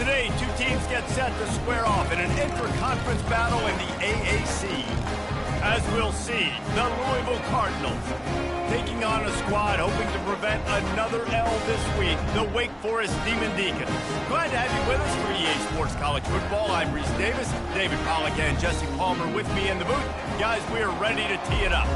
Today, two teams get set to square off in an inter-conference battle in the AAC. As we'll see, the Louisville Cardinals taking on a squad hoping to prevent another L this week, the Wake Forest Demon Deacons. Glad to have you with us for EA Sports College Football. I'm Reese Davis, David Pollack and Jesse Palmer with me in the booth. Guys, we are ready to tee it up.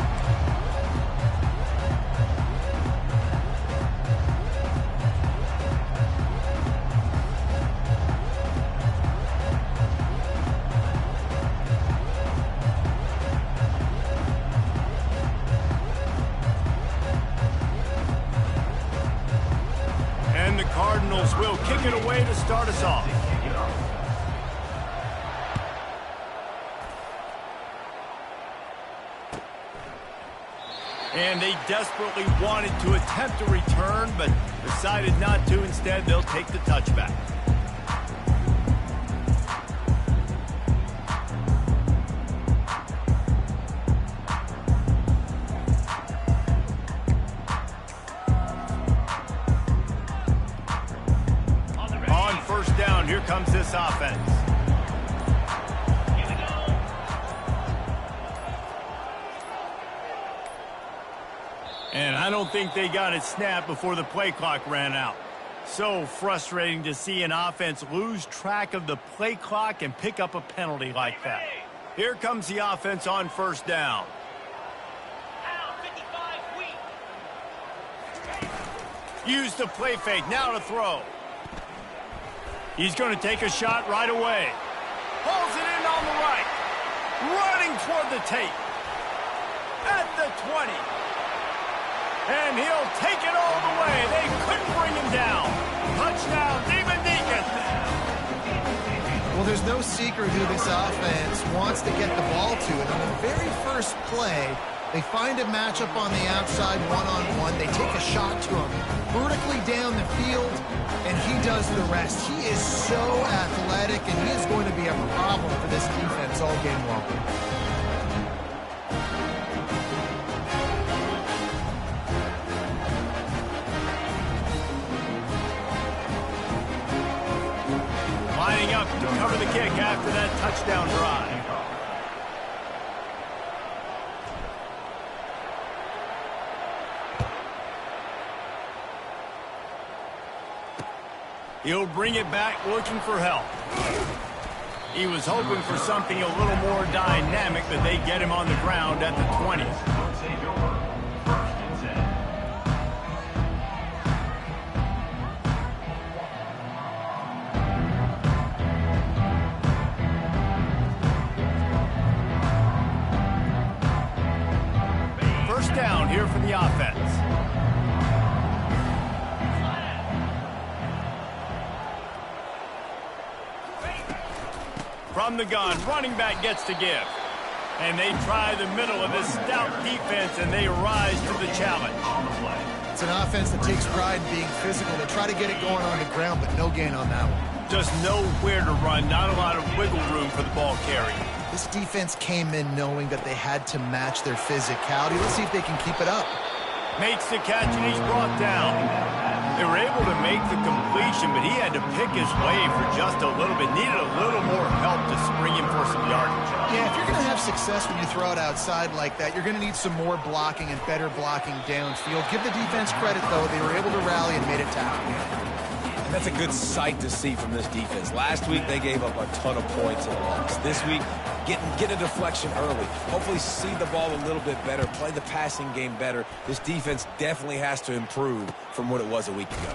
Cardinals will kick it away to start us off. And they desperately wanted to attempt a return, but decided not to. Instead, they'll take the touchback. Here comes this offense. And I don't think they got it snapped before the play clock ran out. So frustrating to see an offense lose track of the play clock and pick up a penalty like that. Here comes the offense on first down. Use the play fake, now to throw. He's going to take a shot right away. Pulls it in on the right. Running toward the tape. At the 20. And he'll take it all the way. They couldn't bring him down. Touchdown, Demon Deacons. Well, there's no secret who this offense wants to get the ball to. And on the very first play, they find a matchup on the outside one-on-one. They take a shot to him vertically down the field, and he does the rest. He is so athletic, and he is going to be a problem for this defense all game long. Lining up to cover the kick after that touchdown drive. He'll bring it back looking for help. He was hoping for something a little more dynamic, but they get him on the ground at the 20. First down here for the offense. From the gun, running back gets to give. And they try the middle of this stout defense, and they rise to the challenge. It's an offense that takes pride in being physical. They try to get it going on the ground, but no gain on that one. Just nowhere to run, not a lot of wiggle room for the ball carry. This defense came in knowing that they had to match their physicality. Let's see if they can keep it up. Makes the catch, and he's brought down. They were able to make the completion, but he had to pick his way for just a little bit. Needed a little more help to spring him for some yardage. Yeah, if you're going to have success when you throw it outside like that, you're going to need some more blocking and better blocking downfield. Give the defense credit, though. They were able to rally and made it tackle. And that's a good sight to see from this defense. Last week, they gave up a ton of points and lost. This week, get a deflection early. Hopefully see the ball a little bit better, play the passing game better. This defense definitely has to improve from what it was a week ago.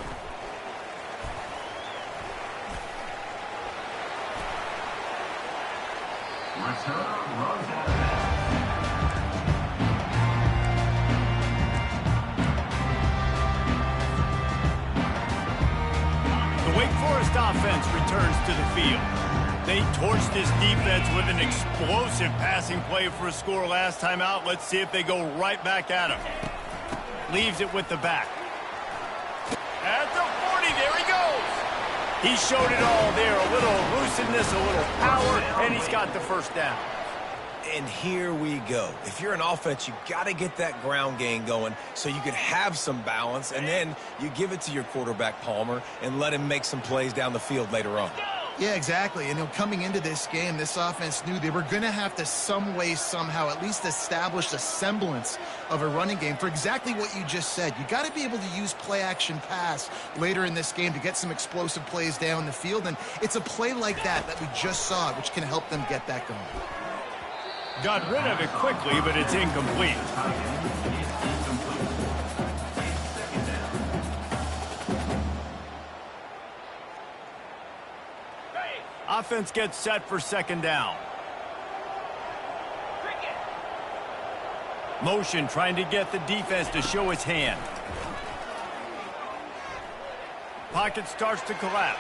The Wake Forest offense returns to the field. They torched this defense with an explosive passing play for a score last time out. Let's see if they go right back at him. Leaves it with the back. At the 40, there he goes. He showed it all there. A little elusiveness, a little power, and he's got the first down. And here we go. If you're an offense, you got to get that ground game going so you can have some balance, and then you give it to your quarterback, Palmer, and let him make some plays down the field later on. Yeah, exactly. And coming into this game, this offense knew they were going to have to some way, somehow, at least establish a semblance of a running game for exactly what you just said. You got to be able to use play-action pass later in this game to get some explosive plays down the field, and it's a play like that we just saw, which can help them get that going. Got rid of it quickly, but it's incomplete. Offense gets set for second down. Motion trying to get the defense to show its hand. Pocket starts to collapse.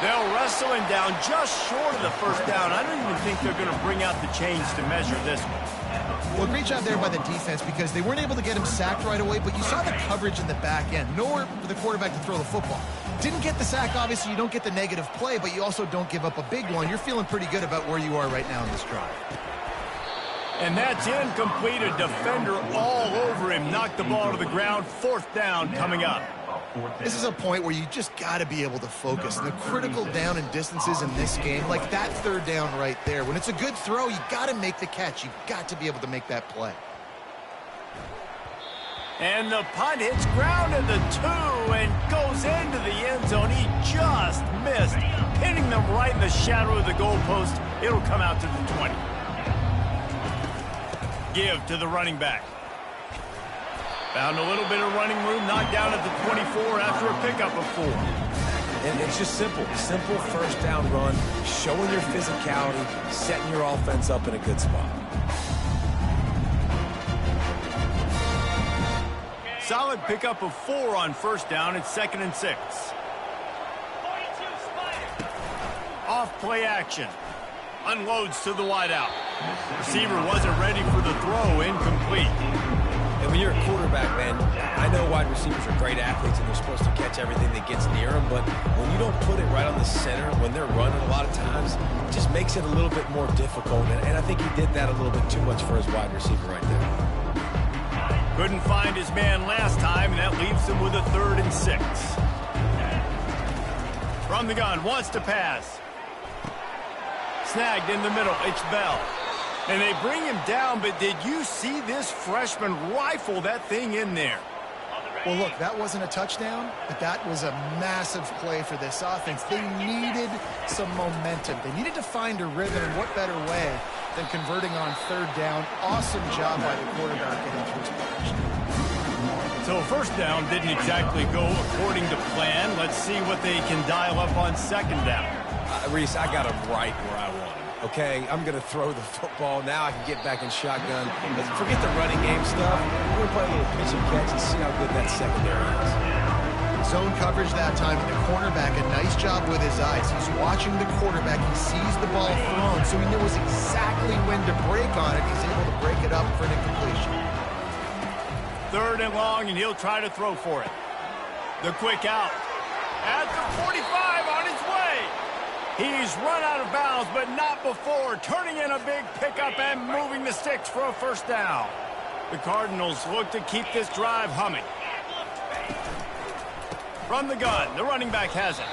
They'll wrestle him down just short of the first down. I don't even think they're going to bring out the chains to measure this one. Well, great job there by the defense because they weren't able to get him sacked right away, but you saw the coverage in the back end. Nowhere for the quarterback to throw the football. Didn't get the sack, obviously. You don't get the negative play, but you also don't give up a big one. You're feeling pretty good about where you are right now in this drive. And that's incomplete. A defender all over him. Knocked the ball to the ground. Fourth down coming up. This is a point where you just got to be able to focus. The critical down and distances in this game, like that third down right there. When it's a good throw, you got to make the catch. You've got to be able to make that play. And the punt hits ground at the 2 and goes into the end zone. He just missed, pinning them right in the shadow of the goalpost. It'll come out to the 20. Give to the running back. Found a little bit of running room, knocked down at the 24 after a pickup of 4. And it's just simple. Simple first down run, showing your physicality, setting your offense up in a good spot. Solid pickup of 4 on first down. It's 2nd and 6. Off play action. Unloads to the wideout. Receiver wasn't ready for the throw. Incomplete. And when you're a quarterback, man, I know wide receivers are great athletes and they're supposed to catch everything that gets near them, but when you don't put it right on the center, when they're running a lot of times, it just makes it a little bit more difficult. And I think he did that a little bit too much for his wide receiver right there. Couldn't find his man last time, and that leaves him with a 3rd and 6. From the gun, wants to pass. Snagged in the middle, it's Bell. And they bring him down, but did you see this freshman rifle that thing in there? Well, look, that wasn't a touchdown, but that was a massive play for this offense. They needed some momentum. They needed to find a rhythm, and what better way than converting on 3rd down. Awesome job by the quarterback getting to his position. So first down didn't exactly go according to plan. Let's see what they can dial up on 2nd down. Reese, I got him right where I want him. Okay, I'm going to throw the football. Now I can get back in shotgun. Let's forget the running game stuff. We're going to play a little pitch and catch and see how good that secondary is. Zone coverage that time, and the cornerback, a nice job with his eyes. He's watching the quarterback. He sees the ball thrown, so he knows exactly when to break on it. He's able to break it up for an incompletion. 3rd and long, and he'll try to throw for it. The quick out. At the 45 on his way. He's run out of bounds, but not before. Turning in a big pickup and moving the sticks for a first down. The Cardinals look to keep this drive humming. From the gun, the running back has it.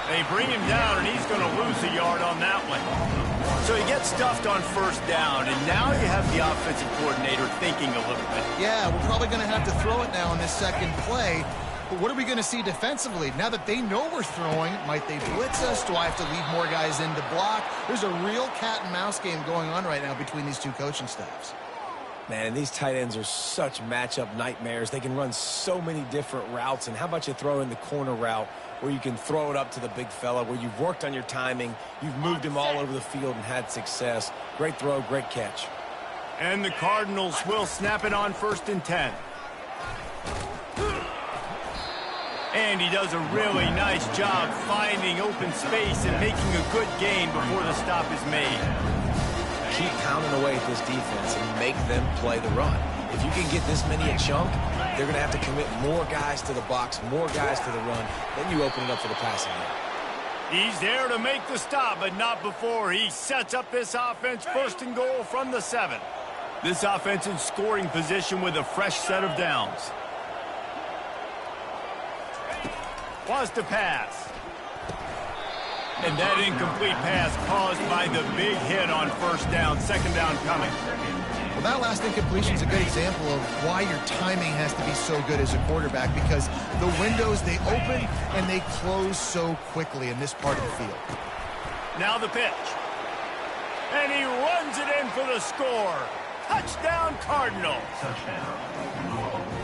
They bring him down, and he's going to lose a yard on that one. So he gets stuffed on first down, and now you have the offensive coordinator thinking a little bit. Yeah, we're probably going to have to throw it now on this second play. But what are we going to see defensively? Now that they know we're throwing, might they blitz us? Do I have to leave more guys in to block? There's a real cat and mouse game going on right now between these two coaching staffs. Man, and these tight ends are such matchup nightmares. They can run so many different routes. And how about you throw in the corner route where you can throw it up to the big fella, where you've worked on your timing, you've moved him all over the field and had success. Great throw, great catch. And the Cardinals will snap it on 1st and 10. And he does a really nice job finding open space and making a good gain before the stop is made. Keep pounding away at this defense and make them play the run. If you can get this many a chunk, they're going to have to commit more guys to the box, more guys to the run. Then you open it up for the passing game. He's there to make the stop, but not before he sets up this offense first and goal from the 7. This offense in scoring position with a fresh set of downs. Wants to pass. And that incomplete pass caused by the big hit on first down. Second down coming. Well, that last incompletion is a good example of why your timing has to be so good as a quarterback, because the windows, they open and they close so quickly in this part of the field. Now the pitch. And he runs it in for the score. Touchdown, Cardinals.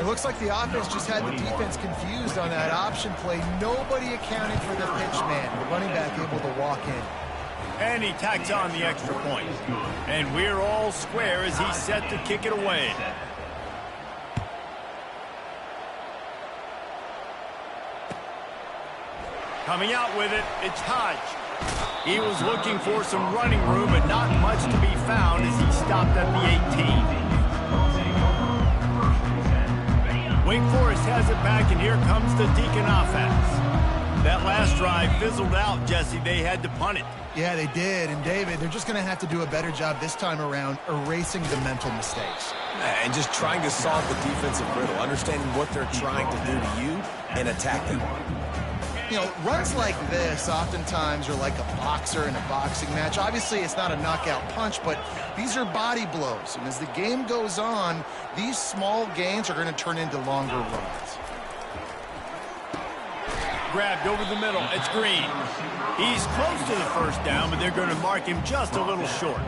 It looks like the offense just had the defense confused on that option play. Nobody accounted for the pitch man. The running back able to walk in. And he tacks on the extra point. And we're all square as he's set to kick it away. Coming out with it, it's Hodge. He was looking for some running room, but not much to be found as he stopped at the 18. Wake Forest has it back, and here comes the Deacon offense. That last drive fizzled out, Jesse. They had to punt it. Yeah, they did. And, David, they're just going to have to do a better job this time around erasing the mental mistakes. And just trying to solve the defensive riddle, understanding what they're trying to do to you and attack them. You know, runs like this oftentimes are like a boxer in a boxing match. Obviously, it's not a knockout punch, but these are body blows. And as the game goes on, these small gains are going to turn into longer runs. Grabbed over the middle. It's Green. He's close to the first down, but they're going to mark him just a little short.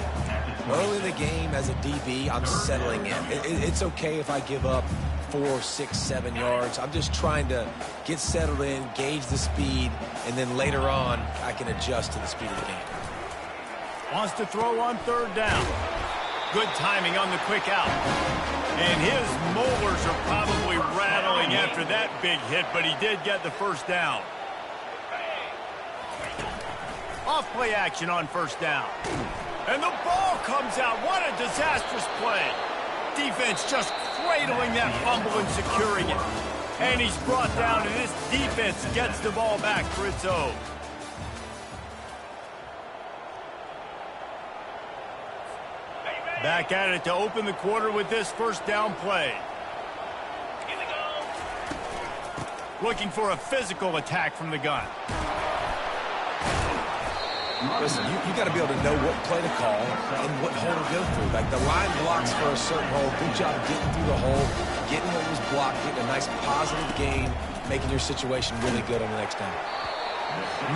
Early in the game as a DB, I'm settling in. It's okay if I give up 4, 6, 7 yards. I'm just trying to get settled in, gauge the speed, and then later on, I can adjust to the speed of the game. Wants to throw on third down. Good timing on the quick out. And his molars are probably rattling after that big hit, but he did get the first down. Off play action on first down. And the ball comes out. What a disastrous play. Defense just cradling that fumble and securing it. And he's brought down, and this defense gets the ball back for its own. Back at it to open the quarter with this first down play. Looking for a physical attack from the gun. Listen, you got to be able to know what play to call and what hole to go through. Like the line blocks for a certain hole. Good job getting through the hole, getting what was blocked, getting a nice positive gain, making your situation really good on the next down.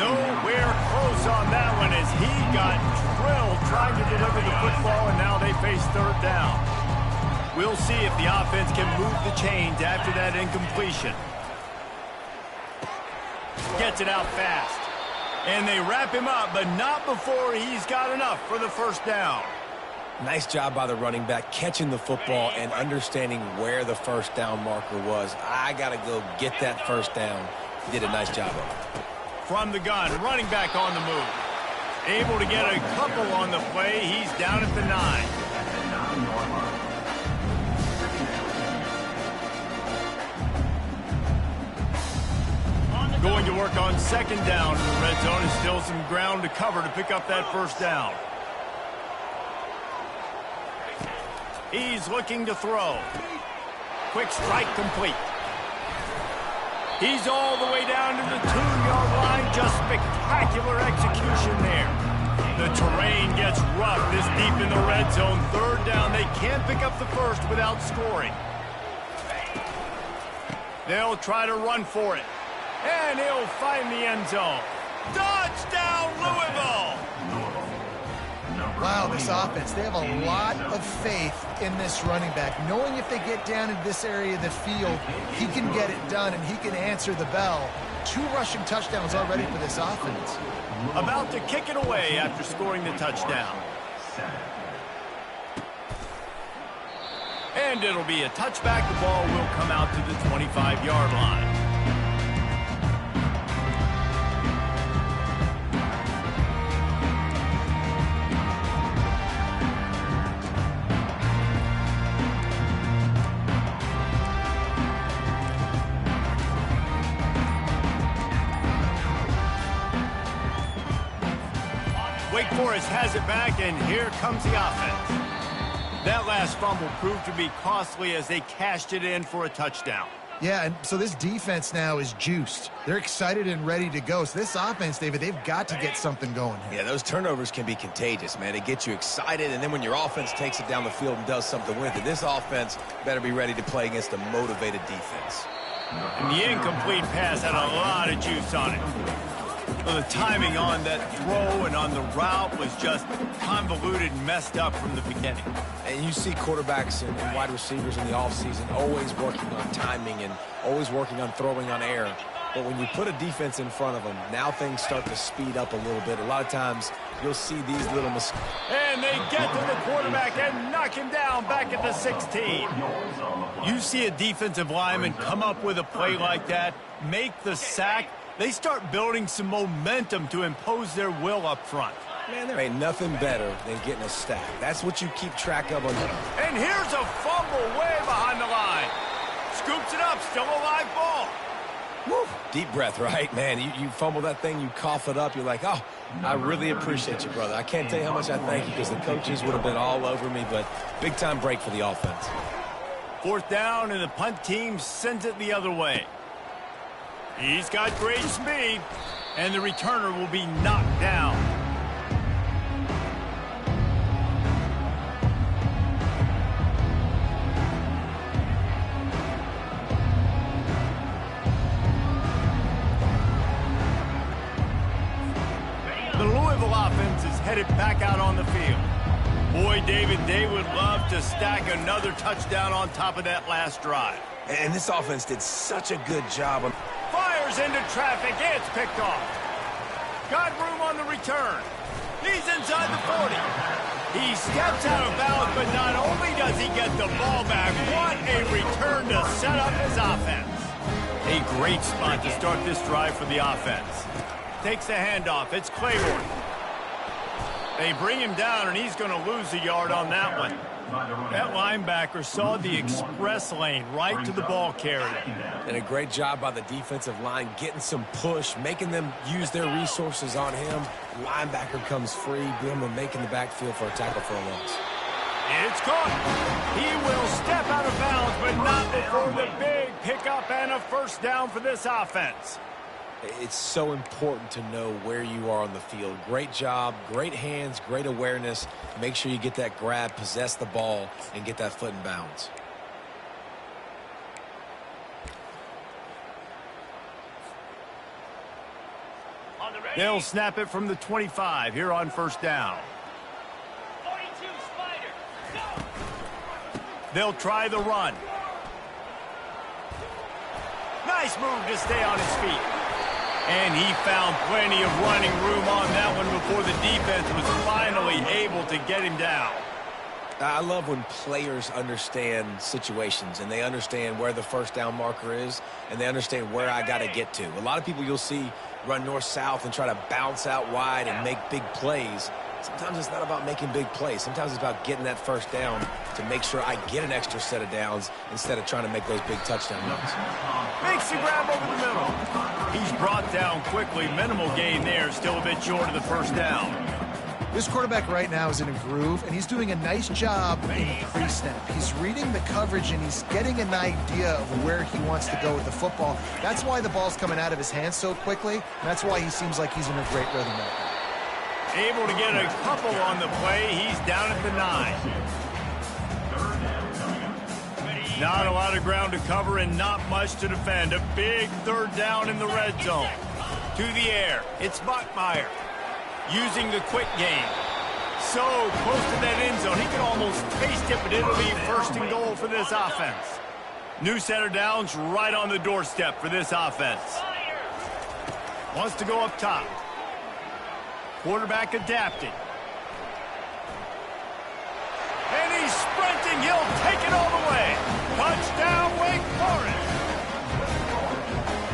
Nowhere close on that one as he got drilled trying to deliver the football, and now they face third down. We'll see if the offense can move the chains after that incompletion. Gets it out fast. And they wrap him up, but not before he's got enough for the first down. Nice job by the running back, catching the football and understanding where the first down marker was. I got to go get that first down. He did a nice job of it. From the gun, running back on the move. Able to get a couple on the play. He's down at the 9. Going to work on second down in the red zone. And still some ground to cover to pick up that first down. He's looking to throw. Quick strike complete. He's all the way down to the 2-yard line. Just spectacular execution there. The terrain gets rough this deep in the red zone. Third down. They can't pick up the first without scoring. They'll try to run for it. And he'll find the end zone. Touchdown, Louisville! Wow, this offense, they have a lot of faith in this running back, knowing if they get down in this area of the field, he can get it done and he can answer the bell. 2 rushing touchdowns already for this offense. About to kick it away after scoring the touchdown. And it'll be a touchback. The ball will come out to the 25-yard line. Wake Forest has it back, and here comes the offense. That last fumble proved to be costly as they cashed it in for a touchdown. Yeah, and so this defense now is juiced. They're excited and ready to go. So this offense, David, they've got to get something going here. Yeah, those turnovers can be contagious, man. It gets you excited, and then when your offense takes it down the field and does something with it, this offense better be ready to play against a motivated defense. And the incomplete pass had a lot of juice on it. Well, the timing on that throw and on the route was just convoluted and messed up from the beginning. And you see quarterbacks and wide receivers in the offseason always working on timing and always working on throwing on air. But when you put a defense in front of them, now things start to speed up a little bit. A lot of times you'll see these little mistakes. And they get to the quarterback and knock him down back at the 16. You see a defensive lineman come up with a play like that, make the sack, they start building some momentum to impose their will up front. Man, there ain't nothing better than getting a stack. That's what you keep track of. And here's a fumble way behind the line. Scoops it up, still a live ball. Woo. Deep breath, right? Man, you fumble that thing, you cough it up, you're like, oh, I really appreciate you, brother. I can't tell you how much I thank you because the coaches would have been all over me, but big-time break for the offense. 4th down, and the punt team sends it the other way. He's got great speed, and the returner will be knocked down. The Louisville offense is headed back out on the field. Boy, David, they would love to stack another touchdown on top of that last drive. And this offense did such a good job of... Fires into traffic. It's picked off. Got room on the return. He's inside the 40. He steps out of bounds, but not only does he get the ball back, what a return to set up his offense. A great spot to start this drive for the offense. Takes the handoff. It's Claiborne. They bring him down, and he's going to lose a yard on that one. That linebacker saw the express lane right to the ball carrier. And a great job by the defensive line getting some push, making them use their resources on him. Linebacker comes free, boom, and making the backfield for a tackle for a loss. It's caught. He will step out of bounds, but not before the big pickup and a 1st down for this offense. It's so important to know where you are on the field. Great job, great hands, great awareness. Make sure you get that grab, possess the ball, and get that foot in bounds. They'll snap it from the 25 here on 1st down. 42 Spider. Go. They'll try the run. Nice move to stay on his feet. And he found plenty of running room on that one before the defense was finally able to get him down. I love when players understand situations and they understand where the 1st down marker is and they understand where I got to get to. A lot of people you'll see run north-south and try to bounce out wide and make big plays. Sometimes it's not about making big plays. Sometimes it's about getting that 1st down to make sure I get an extra set of downs instead of trying to make those big touchdown runs. Makes the grab over the middle. He's brought down quickly. Minimal gain there. Still a bit short of the 1st down. This quarterback right now is in a groove, and he's doing a nice job in pre-snap. He's reading the coverage, and he's getting an idea of where he wants to go with the football. That's why the ball's coming out of his hands so quickly, and that's why he seems like he's in a great rhythm right now. Able to get a couple on the play. He's down at the 9. Not a lot of ground to cover and not much to defend. A big 3rd down in the red zone. To the air. It's Bachmeier using the quick game. So close to that end zone. He can almost taste it, but it'll be 1st and goal for this offense. New set of downs right on the doorstep for this offense. Wants to go up top. Quarterback adapting. And he's sprinting. He'll take it all the way. Touchdown, Wake Forest.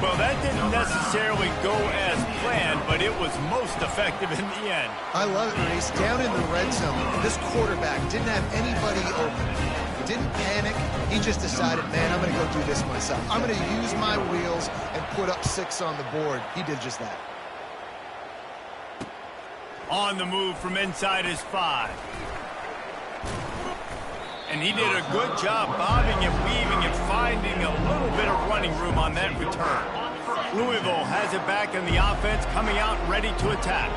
Well, that didn't necessarily go as planned, but it was most effective in the end. I love it, Maurice. Down in the red zone, this quarterback didn't have anybody open. He didn't panic. He just decided, man, I'm going to go do this myself. I'm going to use my wheels and put up 6 on the board. He did just that. On the move from inside his 5. And he did a good job bobbing and weaving and finding a little bit of running room on that return. Louisville has it back in the offense, coming out ready to attack.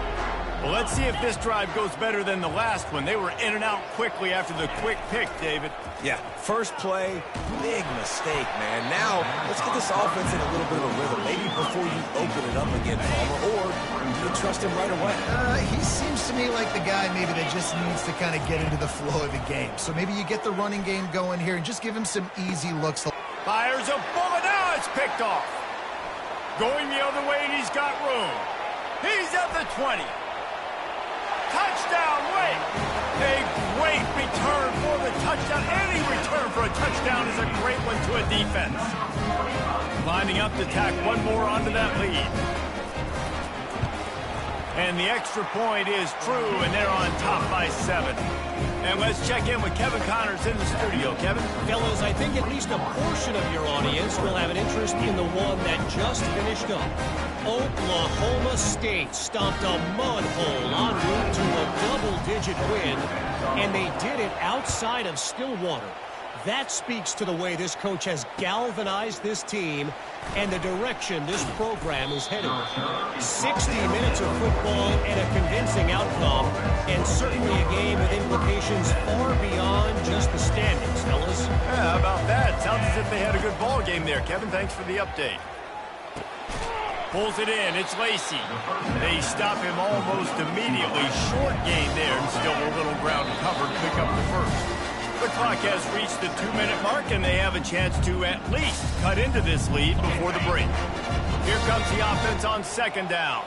Well, let's see if this drive goes better than the last one. They were in and out quickly after the quick pick, David. Yeah, first play, big mistake, man. Now, let's get this offense in a little bit of a rhythm. Maybe before you open it up again, Palmer, or do you trust him right away? He seems to me like the guy maybe that just needs to kind of get into the flow of the game. So maybe you get the running game going here and just give him some easy looks. Fires a bullet. Now it's picked off. Going the other way, and he's got room. He's at the 20. Touchdown, wait! A great return for the touchdown. Any return for a touchdown is a great one to a defense. Lining up to tack one more onto that lead. And the extra point is true, and they're on top by 7. And let's check in with Kevin Connors in the studio. Kevin? Fellas, I think at least a portion of your audience will have an interest in the one that just finished up. Oklahoma State stomped a mud hole en route to a double-digit win, and they did it outside of Stillwater. That speaks to the way this coach has galvanized this team and the direction this program is headed. 60 minutes of football and a convincing outcome, and certainly a game with implications far beyond just the standings, fellas. Yeah, how about that? Sounds as if they had a good ball game there. Kevin, thanks for the update. Pulls it in. It's Lacey. They stop him almost immediately. Short gain there, and still a little ground covered. Pick up the first. The clock has reached the 2-minute mark, and they have a chance to at least cut into this lead before the break. Here comes the offense on second down.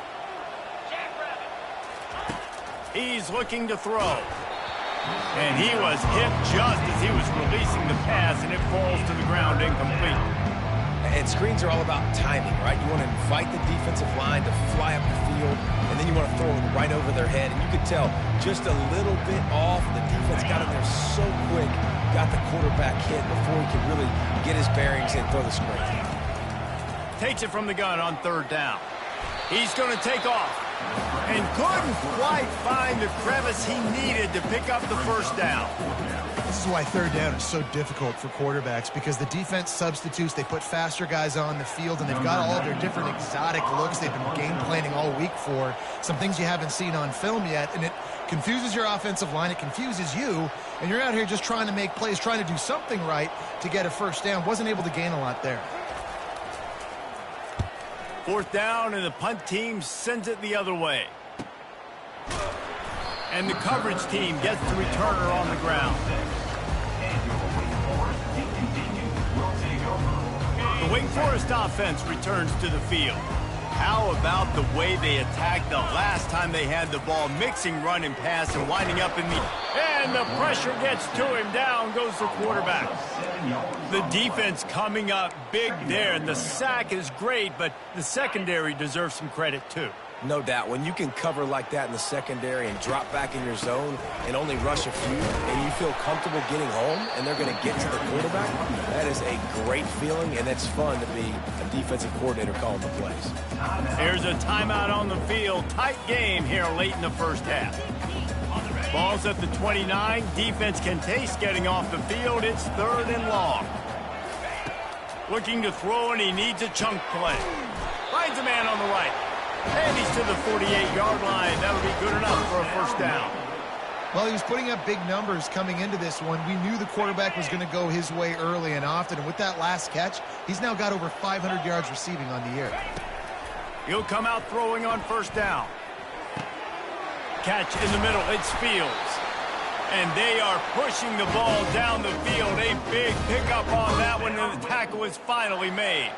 He's looking to throw. And he was hit just as he was releasing the pass, and it falls to the ground incomplete. And screens are all about timing, right? You want to invite the defensive line to fly up the field, and then you want to throw it right over their head. And you could tell just a little bit off. The defense got in there so quick, got the quarterback hit before he could really get his bearings and throw the screen. Takes it from the gun on third down. He's going to take off. And couldn't quite find the crevice he needed to pick up the first down. This is why third down is so difficult for quarterbacks, because the defense substitutes. They put faster guys on the field, and they've got all of their different exotic looks they've been game planning all week for, some things you haven't seen on film yet, and it confuses your offensive line. It confuses you, and you're out here just trying to make plays, trying to do something right to get a first down. Wasn't able to gain a lot there. Fourth down, and the punt team sends it the other way. And the coverage team gets the returner on the ground. The Wake Forest offense returns to the field. How about the way they attacked the last time they had the ball, mixing run and pass and winding up in the... And the pressure gets to him. Down goes the quarterback. The defense coming up big there, and the sack is great, but the secondary deserves some credit too. No doubt. When you can cover like that in the secondary and drop back in your zone and only rush a few, and you feel comfortable getting home and they're going to get to the quarterback, that is a great feeling, and it's fun to be a defensive coordinator calling the plays. Here's a timeout on the field. Tight game here late in the first half. Ball's at the 29. Defense can taste getting off the field. It's third and long. Looking to throw, and he needs a chunk play. Finds a man on the right. And he's to the 48-yard line. That'll be good enough for a first down. Well, he was putting up big numbers coming into this one. We knew the quarterback was going to go his way early and often. And with that last catch, he's now got over 500 yards receiving on the year. He'll come out throwing on first down. Catch in the middle. It's Fields. And they are pushing the ball down the field. A big pickup on that one, and the tackle is finally made.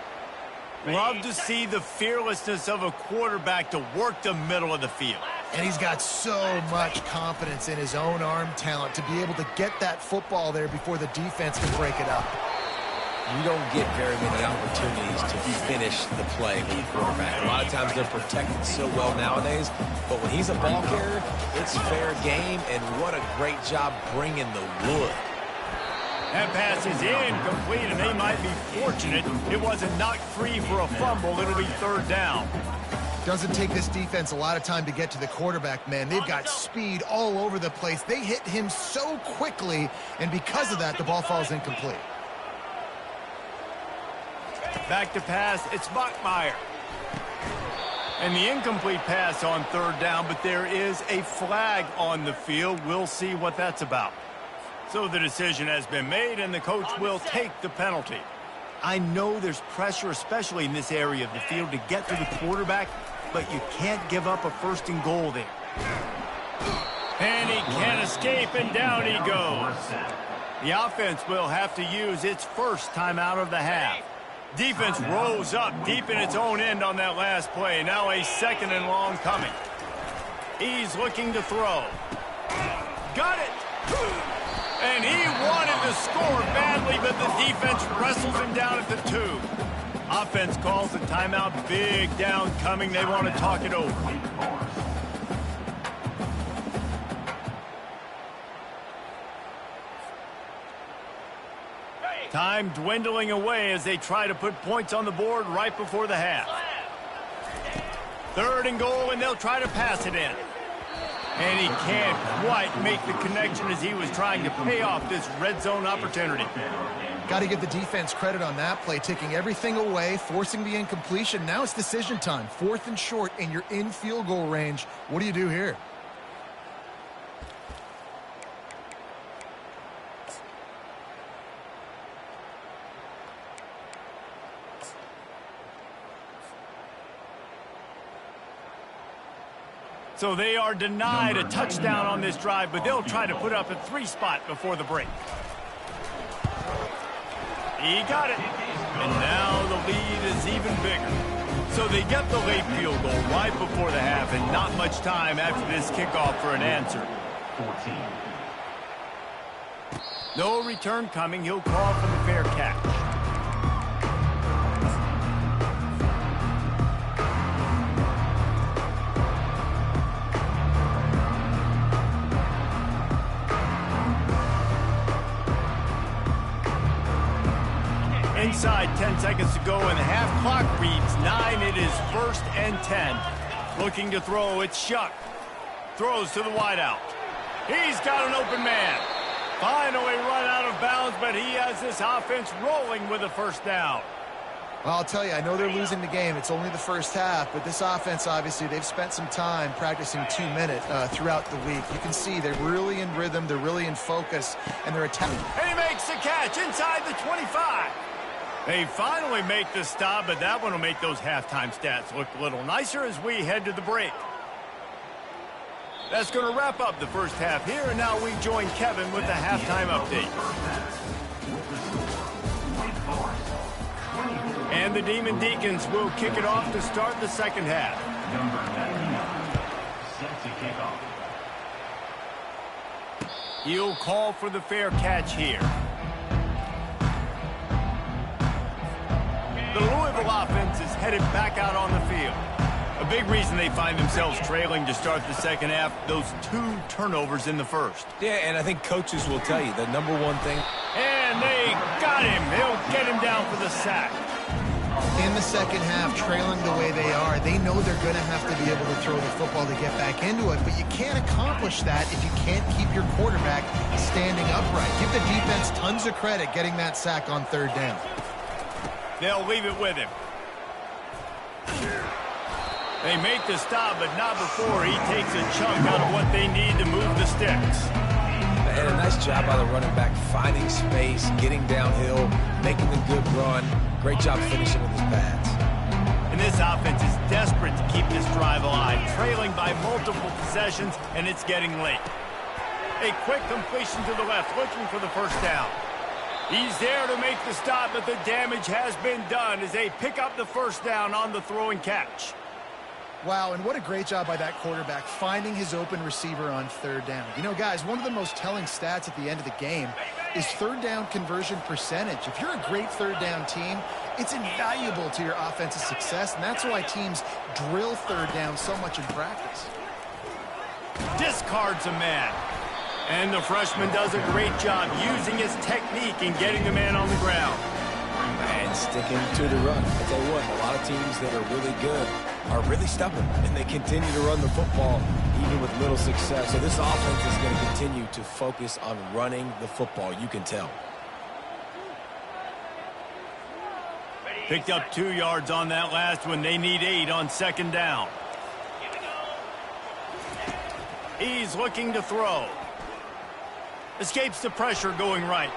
Love to see the fearlessness of a quarterback to work the middle of the field. And he's got so much confidence in his own arm talent to be able to get that football there before the defense can break it up. You don't get very many opportunities to finish the play with a quarterback. A lot of times they're protected so well nowadays, but when he's a ball carrier, it's fair game, and what a great job bringing the wood. That pass is incomplete, and they might be fortunate it wasn't knocked free for a fumble. It'll be third down. Doesn't take this defense a lot of time to get to the quarterback, man. They've got speed all over the place. They hit him so quickly, and because of that, the ball falls incomplete. Back to pass, it's Bachmeier. And the incomplete pass on third down, but there is a flag on the field. We'll see what that's about. So the decision has been made, and the coach will take the penalty. I know there's pressure, especially in this area of the field, to get to the quarterback, but you can't give up a first and goal there. And he can't escape, and down he goes. The offense will have to use its first timeout of the half. Defense rose up deep in its own end on that last play. Now a second and long coming. He's looking to throw. Got it! And he wanted to score badly, but the defense wrestles him down at the 2. Offense calls a timeout. Big down coming. They want to talk it over. Time dwindling away as they try to put points on the board right before the half. Third and goal, and they'll try to pass it in. And he can't quite make the connection as he was trying to pay off this red zone opportunity. Got to give the defense credit on that play, taking everything away, forcing the incompletion. Now it's decision time. 4th and short, and you're in field goal range. What do you do here? So they are denied a touchdown on this drive, but they'll try to put up a 3 spot before the break. He got it. And now the lead is even bigger. So they get the late field goal right before the half, and not much time after this kickoff for an answer. 14. No return coming. He'll call for the fair catch. Inside 10 seconds to go, and the half clock reads 9. It is 1st and 10. Looking to throw, it's Shuck. Throws to the wideout. He's got an open man. Finally run out of bounds, but he has this offense rolling with a first down. Well, I'll tell you, I know they're losing the game. It's only the first half, but this offense, obviously, they've spent some time practicing 2-minute throughout the week. You can see they're really in rhythm, they're really in focus, and they're attacking. And he makes the catch inside the 25. They finally make the stop, but that one will make those halftime stats look a little nicer as we head to the break. That's going to wrap up the first half here, and now we join Kevin with the halftime update. And the Demon Deacons will kick it off to start the second half. Number 99, set to kick off. He'll call for the fair catch here. The Louisville offense is headed back out on the field. A big reason they find themselves trailing to start the second half, those 2 turnovers in the first. Yeah, and I think coaches will tell you the number one thing. And they got him. They'll get him down for the sack. In the second half, trailing the way they are, they know they're going to have to be able to throw the football to get back into it, but you can't accomplish that if you can't keep your quarterback standing upright. Give the defense tons of credit getting that sack on third down. They'll leave it with him. They make the stop, but not before he takes a chunk out of what they need to move the sticks. And a nice job by the running back, finding space, getting downhill, making a good run. Great job finishing with his pads. And this offense is desperate to keep this drive alive, trailing by multiple possessions, and it's getting late. A quick completion to the left, looking for the first down. He's there to make the stop, but the damage has been done as they pick up the first down on the throwing catch. Wow, and what a great job by that quarterback, finding his open receiver on third down. You know, guys, one of the most telling stats at the end of the game is third down conversion percentage. If you're a great third down team, it's invaluable to your offensive success, and that's why teams drill third down so much in practice. Discards a man. And the freshman does a great job using his technique and getting the man on the ground. And sticking to the run. I'll tell you what, a lot of teams that are really good are really stubborn, and they continue to run the football even with little success. So this offense is going to continue to focus on running the football. You can tell. Picked up 2 yards on that last one. They need 8 on second down. He's looking to throw. Escapes the pressure going right.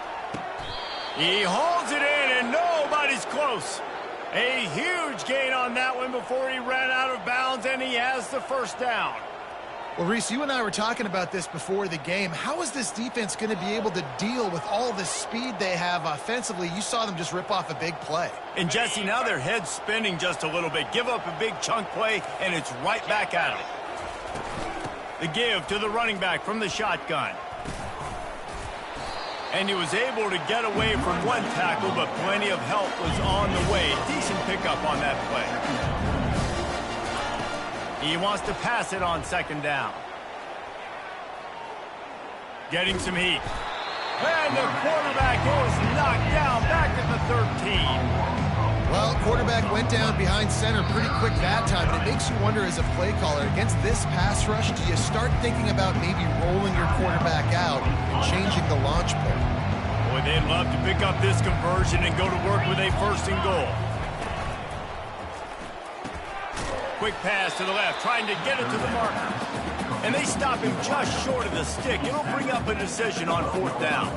He holds it in, and nobody's close. A huge gain on that one before he ran out of bounds, and he has the first down. Well, Reese, you and I were talking about this before the game. How is this defense going to be able to deal with all the speed they have offensively? You saw them just rip off a big play. And, Jesse, now their head's spinning just a little bit. Give up a big chunk play, and it's right back at them. The give to the running back from the shotgun. And he was able to get away from one tackle, but plenty of help was on the way. Decent pickup on that play. He wants to pass it on second down. Getting some heat. And the quarterback is knocked down back at the 13. Well, quarterback went down behind center pretty quick that time, and it makes you wonder as a play caller, against this pass rush, do you start thinking about maybe rolling your quarterback out and changing the launch point? Boy, they'd love to pick up this conversion and go to work with a 1st and goal. Quick pass to the left, trying to get it to the marker. And they stop him just short of the stick. It'll bring up a decision on 4th down.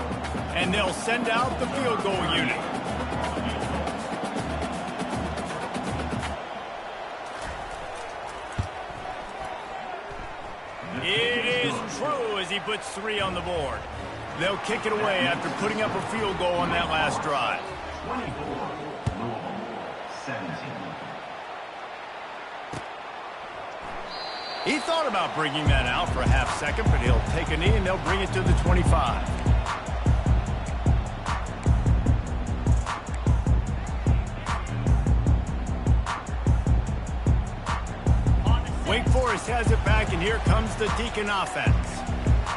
And they'll send out the field goal unit. It is true as he puts 3 on the board. They'll kick it away after putting up a field goal on that last drive. 24, Louisville, 17. He thought about bringing that out for a half second, but he'll take a knee and they'll bring it to the 25. Wake Forest has it back, and here comes the Deacon offense.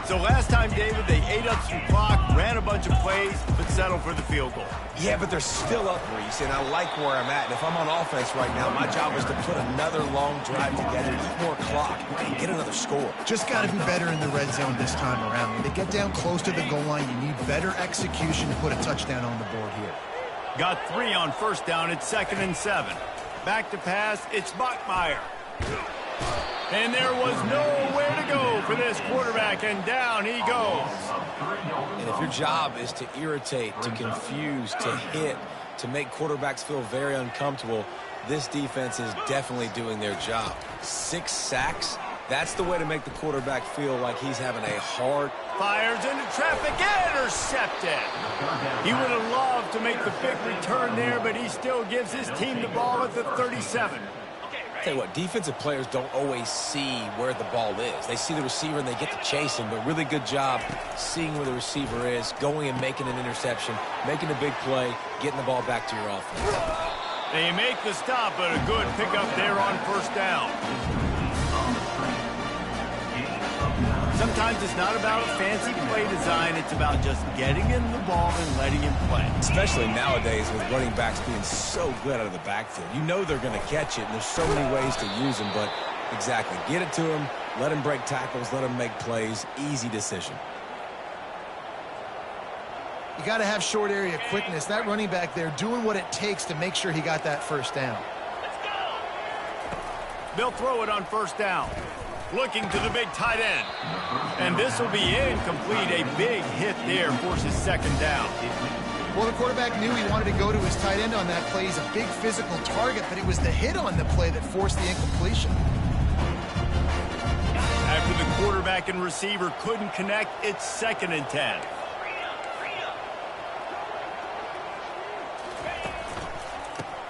So last time, David, they ate up some clock, ran a bunch of plays, but settled for the field goal. Yeah, but they're still up, Reese, and I like where I'm at. And if I'm on offense right now, my job is to put another long drive together, eat more clock, and get another score. Just got to be better in the red zone this time around. When they get down close to the goal line, you need better execution to put a touchdown on the board here. Got 3 on 1st down. It's 2nd and 7. Back to pass. It's Bachmeier. And there was nowhere to go for this quarterback, and down he goes. And if your job is to irritate, to confuse, to hit, to make quarterbacks feel very uncomfortable, this defense is definitely doing their job. 6 sacks, that's the way to make the quarterback feel like he's having a hard... Fires into traffic, intercepted. He would have loved to make the big return there, but he still gives his team the ball at the 37. Tell you what, defensive players don't always see where the ball is. They see the receiver and they get to chase him, but really good job seeing where the receiver is, going and making an interception, making a big play, getting the ball back to your offense. They make the stop, but a good pickup there on 1st down. Sometimes it's not about a fancy play design. It's about just getting him the ball and letting him play. Especially nowadays with running backs being so good out of the backfield. You know they're going to catch it, and there's so many ways to use them, but exactly. Get it to him, let him break tackles, let him make plays. Easy decision. You got to have short area quickness. That running back there doing what it takes to make sure he got that 1st down. They'll throw it on 1st down. Looking to the big tight end. And this will be incomplete. A big hit there forces 2nd down. Well, the quarterback knew he wanted to go to his tight end on that play. He's a big physical target, but it was the hit on the play that forced the incompletion. After the quarterback and receiver couldn't connect, it's 2nd and 10.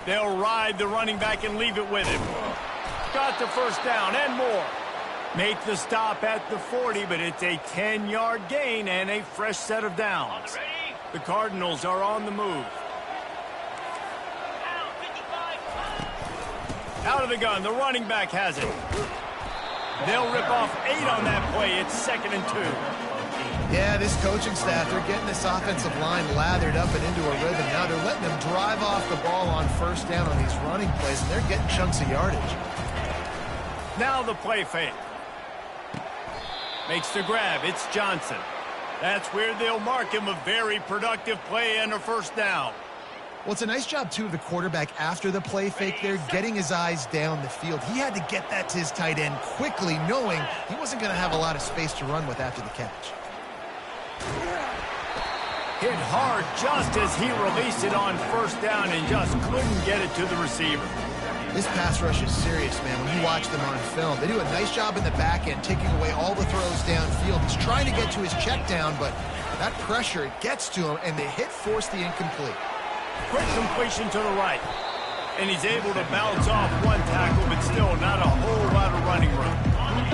They'll ride the running back and leave it with him. Got the 1st down and more. Make the stop at the 40, but it's a 10-yard gain and a fresh set of downs. The Cardinals are on the move. Out of the gun, the running back has it. They'll rip off 8 on that play. It's 2nd and 2. Yeah, this coaching staff, they're getting this offensive line lathered up and into a rhythm. Now they're letting them drive off the ball on 1st down on these running plays, and they're getting chunks of yardage. Now the play fake. Makes the grab. It's Johnson. That's where they'll mark him. A very productive play and a first down. Well, it's a nice job, too, of the quarterback after the play fake there, getting his eyes down the field. He had to get that to his tight end quickly, knowing he wasn't going to have a lot of space to run with after the catch. Hit hard just as he released it on first down and just couldn't get it to the receiver. This pass rush is serious, man. When you watch them on film, they do a nice job in the back end, taking away all the throws downfield. He's trying to get to his check down, but that pressure, it gets to him, and the hit forced the incomplete. Quick completion to the right. And he's able to bounce off one tackle, but still not a whole lot of running room.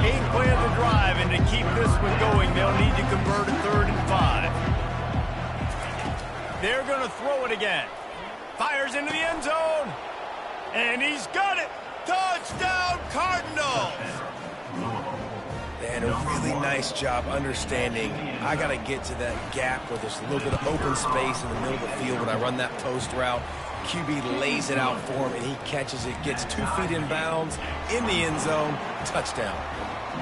8th play of the drive, and to keep this one going, they'll need to convert a 3rd and 5. They're going to throw it again. Fires into the end zone. And he's got it. Touchdown, Cardinals. They had a really nice job understanding I got to get to that gap where there's a little bit of open space in the middle of the field when I run that post route. QB lays it out for him, and he catches it, gets 2 feet in bounds, in the end zone, touchdown.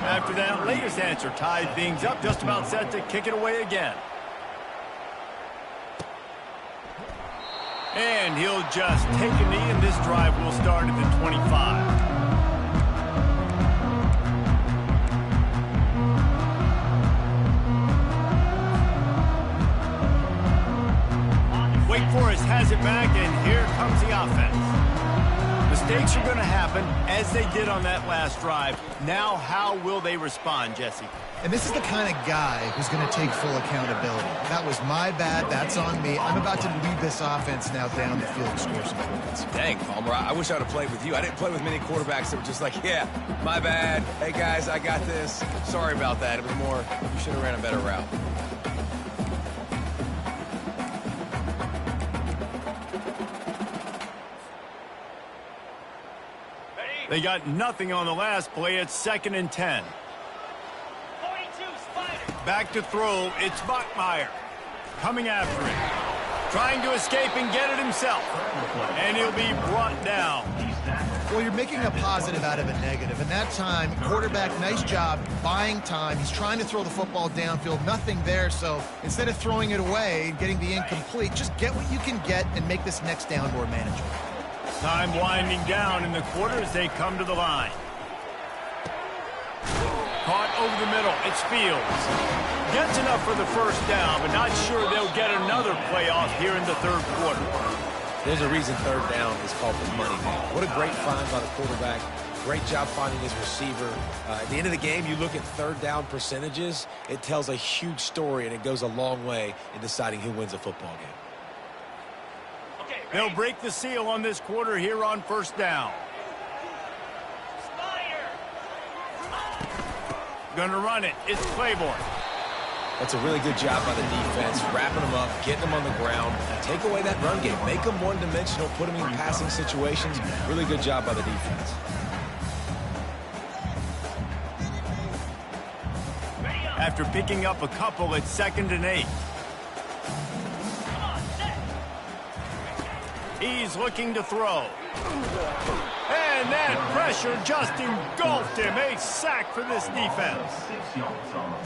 After that latest answer tied things up, just about set to kick it away again. And he'll just take a knee, and this drive will start at the 25. Wake Forest has it back, and here comes the offense. Mistakes are going to happen, as they did on that last drive. Now, how will they respond, Jesse? And this is the kind of guy who's going to take full accountability. That was my bad. That's on me. I'm about to lead this offense now down the field and score some points. Dang, Palmer, I wish I would have played with you. I didn't play with many quarterbacks that were just like, yeah, my bad. Hey, guys, I got this. Sorry about that. It was more, you should have ran a better route. They got nothing on the last play. It's 2nd and 10. 42, Spider. Back to throw. It's Bachmeier. Coming after him. Trying to escape and get it himself. And he'll be brought down. Well, you're making a positive out of a negative. And that time, quarterback, nice job buying time. He's trying to throw the football downfield. Nothing there. So instead of throwing it away and getting the incomplete, just get what you can get and make this next down more manageable. Time winding down in the quarter as they come to the line. Caught over the middle. It's Fields. Gets enough for the first down, but not sure they'll get another playoff here in the 3rd quarter. There's a reason 3rd down is called the money down. What a great find by the quarterback. Great job finding his receiver. At the end of the game, you look at 3rd down percentages. It tells a huge story, and it goes a long way in deciding who wins a football game. They'll break the seal on this quarter here on 1st down. Spider. Gonna run it. It's Claiborne. That's a really good job by the defense, wrapping them up, getting them on the ground. Take away that run game. Make them one-dimensional, put them in passing situations. Really good job by the defense. After picking up a couple, it's 2nd and 8. He's looking to throw. And that pressure just engulfed him. A sack for this defense.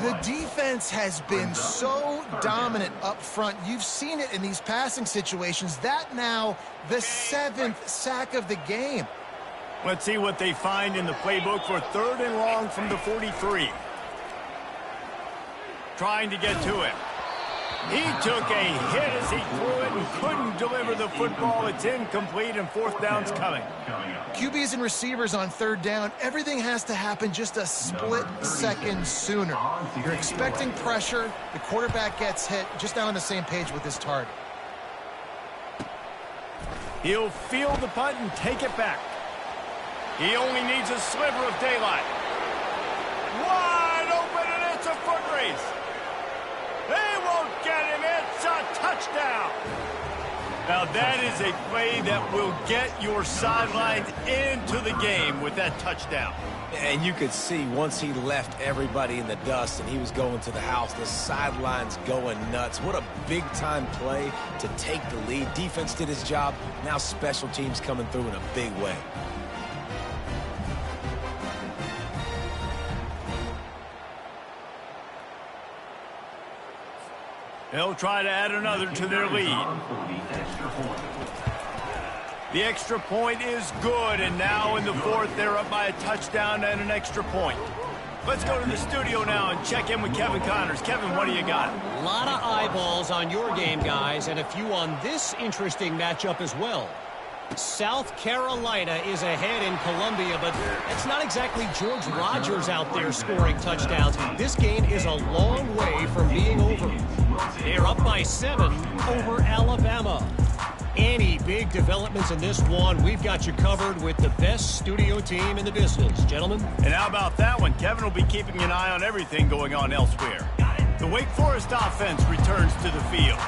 The defense has been so dominant up front. You've seen it in these passing situations. That now the 7th sack of the game. Let's see what they find in the playbook for 3rd and long from the 43. Trying to get to him. He took a hit as he threw it and couldn't deliver the football. It's incomplete, and 4th down's coming. QBs and receivers on 3rd down, everything has to happen just a split second sooner. You're expecting pressure, the quarterback gets hit, just not on the same page with his target. He'll field the punt and take it back. He only needs a sliver of daylight. Wide open, and it's a foot race. They won't get him. It's a touchdown. Now that is a play that will get your sidelines into the game with that touchdown. And you could see once he left everybody in the dust and he was going to the house, the sidelines going nuts. What a big-time play to take the lead. Defense did his job. Now special teams coming through in a big way. They'll try to add another to their lead. The extra point is good, and now in the fourth, they're up by a touchdown and an extra point. Let's go to the studio now and check in with Kevin Connors. Kevin, what do you got? A lot of eyeballs on your game, guys, and a few on this interesting matchup as well. South Carolina is ahead in Columbia, but it's not exactly George Rogers out there scoring touchdowns. This game is a long way from being over. They're up by 7 over Alabama. Any big developments in this one, we've got you covered with the best studio team in the business. Gentlemen? And how about that one? Kevin will be keeping an eye on everything going on elsewhere. The Wake Forest offense returns to the field.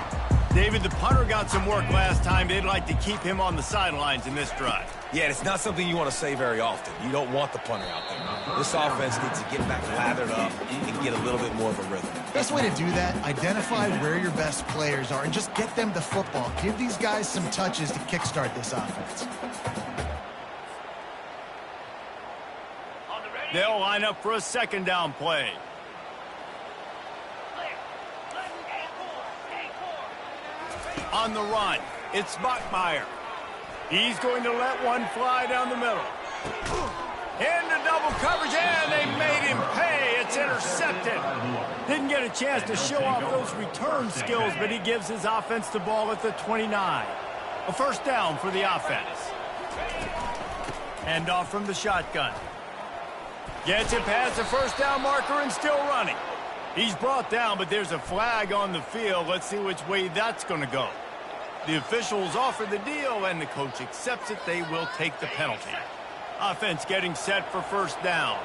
David, the punter got some work last time. They'd like to keep him on the sidelines in this drive. Yeah, it's not something you want to say very often. You don't want the punter out there. This offense needs to get back lathered up and get a little bit more of a rhythm. Best way to do that, identify where your best players are and just get them the football. Give these guys some touches to kickstart this offense. They'll line up for a second down play. On the run, it's Buckmeyer. He's going to let one fly down the middle. Into double coverage, and they made him pay. It's intercepted. Didn't get a chance to show off those return skills, but he gives his offense the ball at the 29. A first down for the offense. Hand off from the shotgun. Gets it past the first down marker and still running. He's brought down, but there's a flag on the field. Let's see which way that's going to go. The officials offer the deal, and the coach accepts it. They will take the penalty. Offense getting set for first down.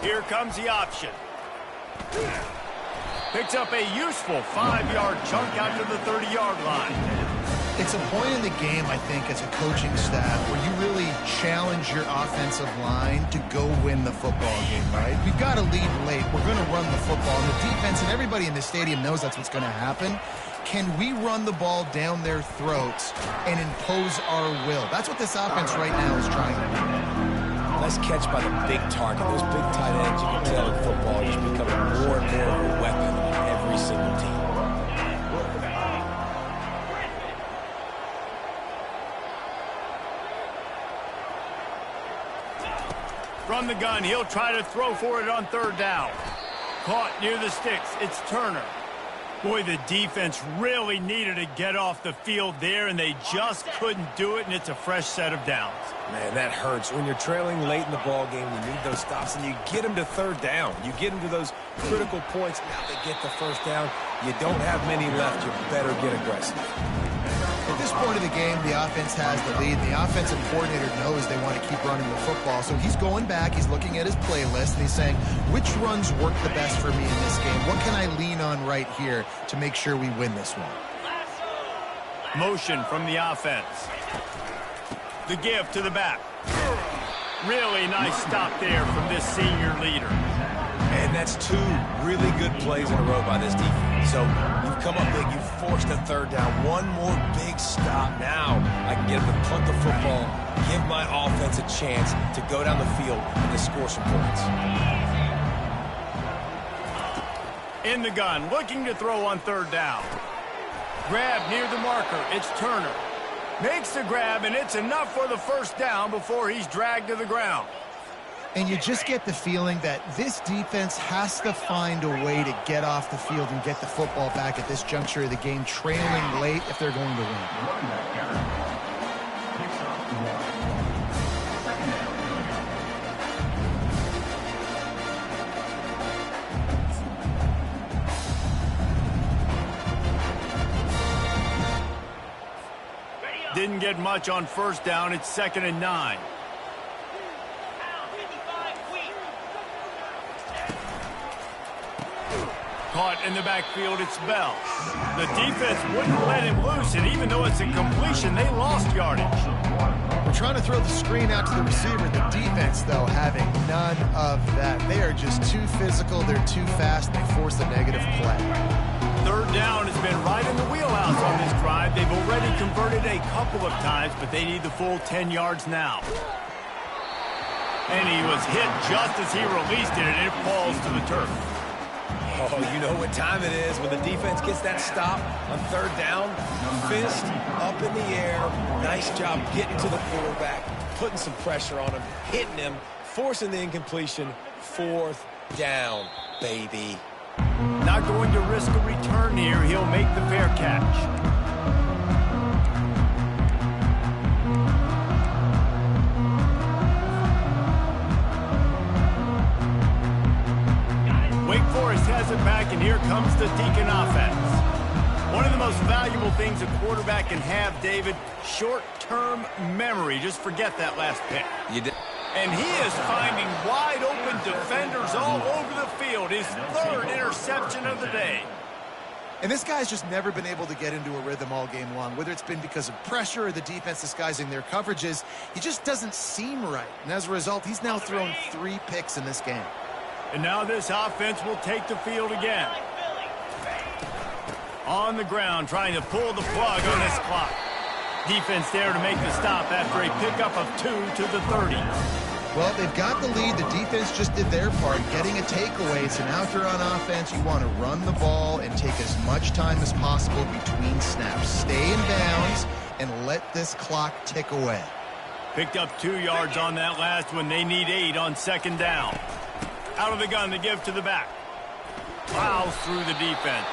Here comes the option. Picks up a useful 5-yard chunk out to the 30-yard line. It's a point in the game, I think, as a coaching staff where you really challenge your offensive line to go win the football game, right? We've got to lead late. We're going to run the football. And the defense and everybody in the stadium knows that's what's going to happen. Can we run the ball down their throats and impose our will? That's what this offense right now is trying to do. Nice catch by the big target. Those big tight ends, you can tell in football, just becoming more and more of a weapon on every single team. From the gun, he'll try to throw for it on third down. Caught near the sticks. It's Turner. Boy, the defense really needed to get off the field there, and they just couldn't do it, and it's a fresh set of downs. Man, that hurts. When you're trailing late in the ball game, you need those stops, and you get them to third down. You get them to those critical points. Now they get the first down. You don't have many left. You better get aggressive. At this point of the game, the offense has the lead. The offensive coordinator knows they want to keep running the football. So he's going back, he's looking at his playlist, and he's saying, which runs work the best for me in this game? What can I lean on right here to make sure we win this one? Motion from the offense. The give to the back. Really nice stop there from this senior leader. And that's 2 really good plays in a row by this defense. So you've come up big, you've forced a third down. One more big stop. Now I can get them to punt the football, give my offense a chance to go down the field and to score some points. In the gun, looking to throw on third down. Grab near the marker. It's Turner. Makes the grab, and it's enough for the first down before he's dragged to the ground. And you just get the feeling that this defense has to find a way to get off the field and get the football back at this juncture of the game, trailing late if they're going to win. Didn't get much on first down. It's 2nd and 9. Caught in the backfield, it's Bell. The defense wouldn't let him loose, and even though it's a completion, they lost yardage. We're trying to throw the screen out to the receiver. The defense, though, having none of that. They are just too physical. They're too fast. They force a negative play. Third down has been right in the wheelhouse on this drive. They've already converted a couple of times, but they need the full 10 yards now. And he was hit just as he released it, and it falls to the turf. Oh, you know what time it is when the defense gets that stop on third down. Fist up in the air. Nice job getting to the quarterback, putting some pressure on him, hitting him, forcing the incompletion. Fourth down, baby. Not going to risk a return here. He'll make the fair catch. Wake Forest has it back, and here comes the Deacon offense. One of the most valuable things a quarterback can have, David, short-term memory. Just forget that last pick. You did. And he is finding wide-open defenders all over the field. His third interception of the day. And this guy's just never been able to get into a rhythm all game long, whether it's been because of pressure or the defense disguising their coverages. He just doesn't seem right. And as a result, he's now thrown 3 picks in this game. And now this offense will take the field again. On the ground, trying to pull the plug on this clock. Defense there to make the stop after a pickup of 2 to the 30. Well, they've got the lead. The defense just did their part, getting a takeaway. So now if you're on offense, you want to run the ball and take as much time as possible between snaps. Stay in bounds and let this clock tick away. Picked up 2 yards on that last one. They need 8 on second down. Out of the gun to give to the back. Plows through the defense.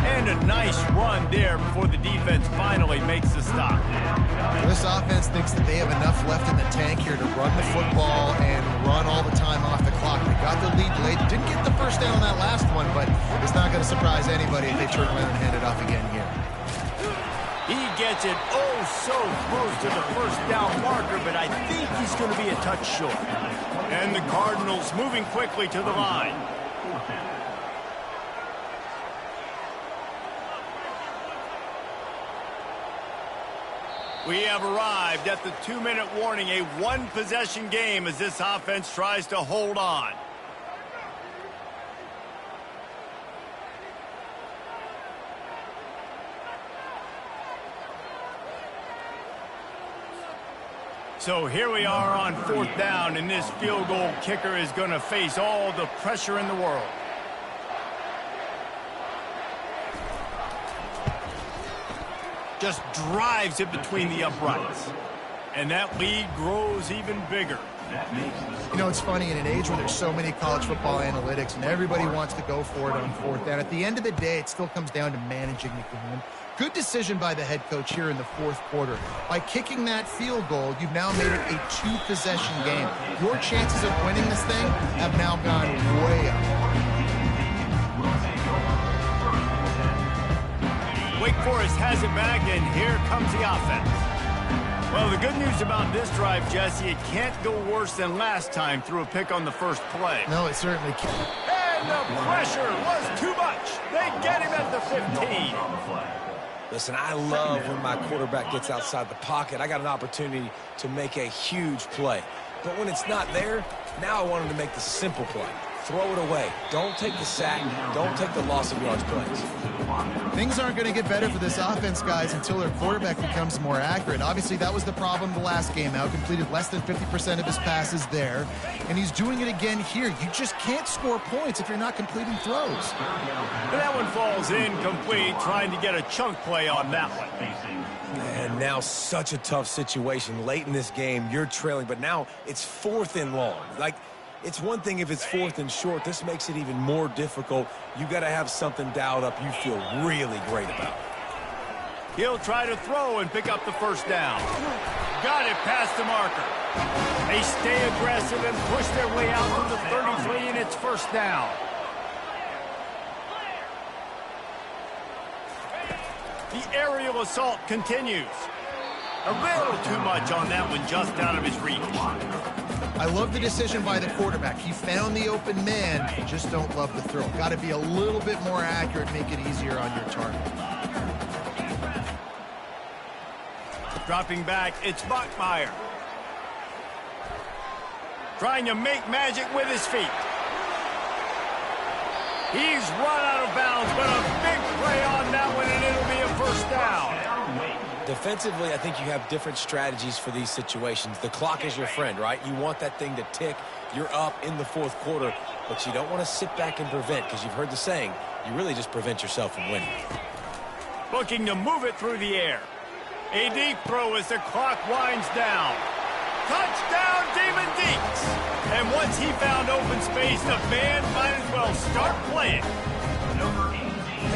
And a nice run there before the defense finally makes the stop. This offense thinks that they have enough left in the tank here to run the football and run all the time off the clock. They got the lead late. Didn't get the first down on that last one, but it's not going to surprise anybody if they turn around and hand it off again here. He gets it oh so close to the first down marker, but I think he's going to be a touch short. And the Cardinals moving quickly to the line. We have arrived at the 2-minute warning, a one-possession game as this offense tries to hold on. So here we are on 4th down, and this field goal kicker is going to face all the pressure in the world. Just drives it between the uprights. And that lead grows even bigger. You know, it's funny, in an age where there's so many college football analytics and everybody wants to go for it on 4th down, at the end of the day, it still comes down to managing the game. Good decision by the head coach here in the 4th quarter. By kicking that field goal, you've now made it a 2-possession game. Your chances of winning this thing have now gone way up. Wake Forest has it back, and here comes the offense. Well, the good news about this drive, Jesse, it can't go worse than last time through a pick on the first play. No, it certainly can't. And the pressure was too much. They get him at the 15. Listen, I love when my quarterback gets outside the pocket. I got an opportunity to make a huge play. But when it's not there, now I want him to make the simple play. Throw it away. Don't take the sack. Don't take the loss of yards plays. Things aren't going to get better for this offense, guys, until their quarterback becomes more accurate. Obviously, that was the problem the last game out. Completed less than 50% of his passes there. And he's doing it again here. You just can't score points if you're not completing throws. And that one falls incomplete, trying to get a chunk play on that one. And now such a tough situation. Late in this game, you're trailing, but now it's 4th and long. Like, it's one thing if it's 4th and short. This makes it even more difficult. You got to have something dialed up you feel really great about. He'll try to throw and pick up the first down. Got it past the marker. They stay aggressive and push their way out to the 33, and it's first down. The aerial assault continues. A little too much on that one, just out of his reach. I love the decision by the quarterback. He found the open man. Just don't love the throw. Got to be a little bit more accurate, make it easier on your target. Dropping back, it's Bachmeier. Trying to make magic with his feet. He's run out of bounds, but a big play on that one, and it'll be a first down. Defensively, I think you have different strategies for these situations. The clock is your friend, right? You want that thing to tick. You're up in the fourth quarter, but you don't want to sit back and prevent, because you've heard the saying, you really just prevent yourself from winning. Looking to move it through the air. A deep throw as the clock winds down. Touchdown, Demon Deeks! And once he found open space, the band might as well start playing.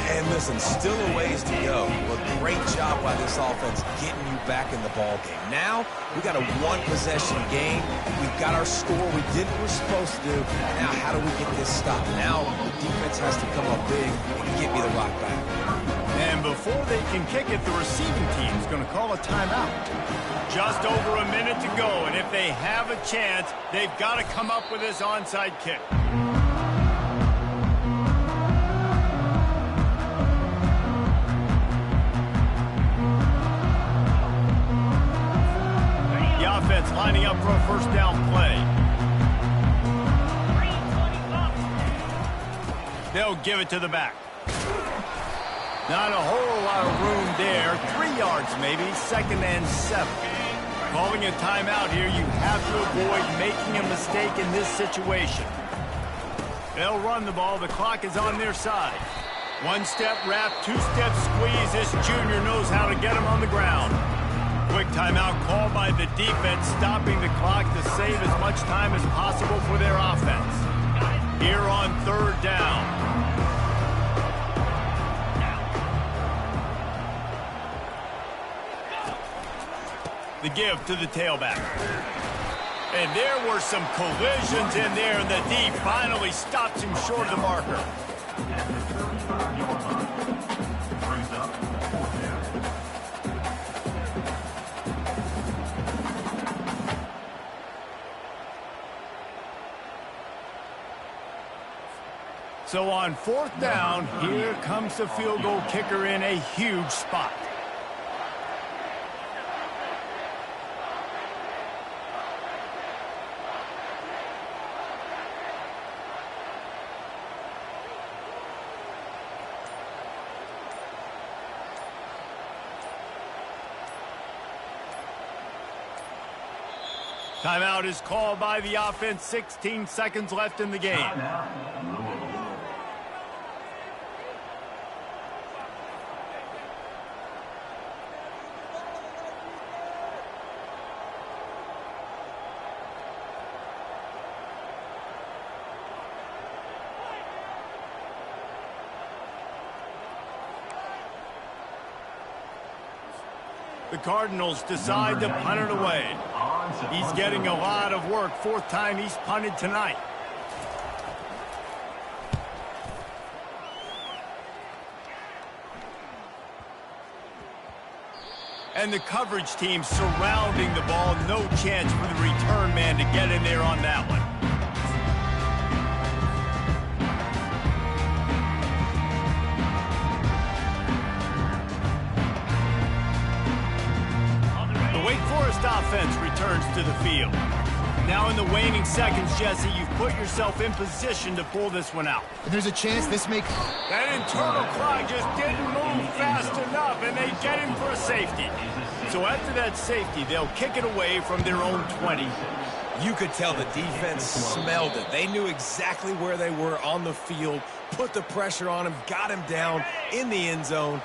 And listen, still a ways to go. Well, great job by this offense getting you back in the ball game. Now, we got a one-possession game. We've got our score. We did what we're supposed to do. Now, how do we get this stopped? Now, the defense has to come up big and get me the rock back. And before they can kick it, the receiving team is going to call a timeout. Just over a minute to go, and if they have a chance, they've got to come up with this onside kick. The offense lining up for a first down play. They'll give it to the back. Not a whole lot of room there. 3 yards maybe, 2nd and 7. Calling a timeout here, you have to avoid making a mistake in this situation. They'll run the ball. The clock is on their side. 1-step wrap, 2-step squeeze. This junior knows how to get him on the ground. Quick timeout called by the defense, stopping the clock to save as much time as possible for their offense. Here on 3rd down. The give to the tailback. And there were some collisions in there, and the D finally stops him short of the marker. So on 4th down, here comes the field goal kicker in a huge spot. Timeout is called by the offense. 16 seconds left in the game. The Cardinals decide to punt it away. He's getting a lot of work. 4th time he's punted tonight. And the coverage team surrounding the ball. No chance for the return man to get in there on that one. Offense returns to the field. Now in the waning seconds, Jesse, you've put yourself in position to pull this one out. And there's a chance this may... That internal clock just didn't move fast enough, and they get him for a safety. So after that safety, they'll kick it away from their own 20. You could tell the defense smelled it. They knew exactly where they were on the field, put the pressure on him, got him down in the end zone.